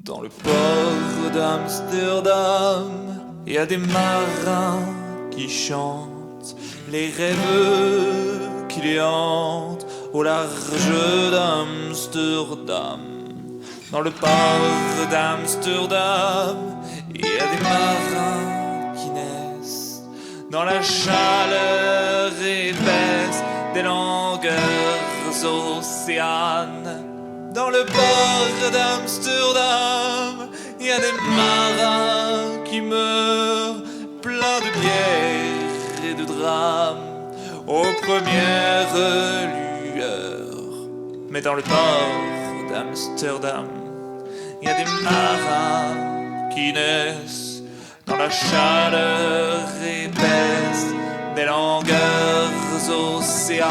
Dans le port d'Amsterdam, il y a des marins qui chantent les rêves qui les hantent au large d'Amsterdam. Dans le port d'Amsterdam, il y a des marins qui naissent dans la chaleur épaisse des longueurs océanes. Dans le port d'Amsterdam, il y a des marins qui meurent pleins de bière et de drames aux premières lueurs. Mais dans le port d'Amsterdam, il y a des marins qui naissent dans la chaleur épaisse des longueurs océanes.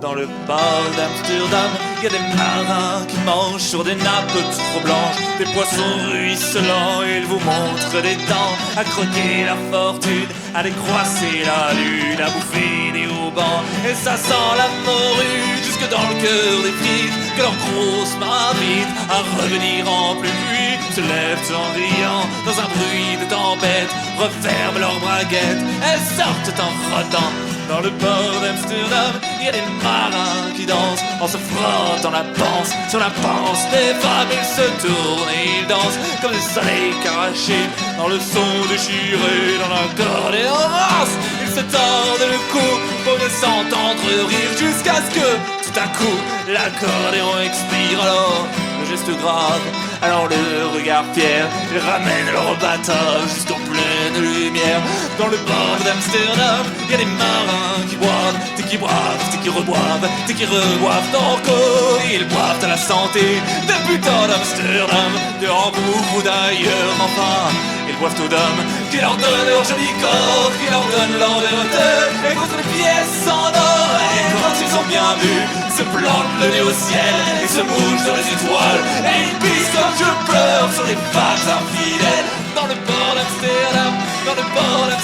Dans le port d'Amsterdam, il y a des marins qui mangent sur des nappes trop blanches des poissons ruisselants. Ils vous montrent des dents à croquer la fortune, à décroisser la lune, à bouffer des haubans. Et ça sent la morue jusque dans le cœur des frites, que leurs grosses marmites, à revenir en pluie, se lèvent en riant dans un bruit de tempête, referment leurs braguettes, elles sortent en frottant. Dans le port d'Amsterdam, il y a des marins qui dansent en se frottant la panse sur la panse des femmes. Ils se tournent et ils dansent comme des soleils carachés dans le son déchiré dans l'accordéon rance. Ils se tordent le cou pour mieux s'entendre rire jusqu'à ce que tout à coup l'accordéon expire. Alors le geste grave, alors le regard fier, ils ramènent leur bateau jusqu'en pleine lumière. Dans le port d'Amsterdam, il y a des marins qui boivent, et qui boivent, et qui reboivent, et qui reboivent encore. Ils boivent à la santé des putains d'Amsterdam, de Hambourg ou d'ailleurs. Enfin, ils boivent aux dames qui leur donnent leur joli corps, qui leur donnent leur vertu, et contre les pièces en or. Et quand ils ont bien bu, ils se plantent le nez au ciel et se mouchent dans les étoiles. Et ils pissent comme je pleure sur les femmes infidèles. Dans le port d'Amsterdam, dans le port d'Amsterdam.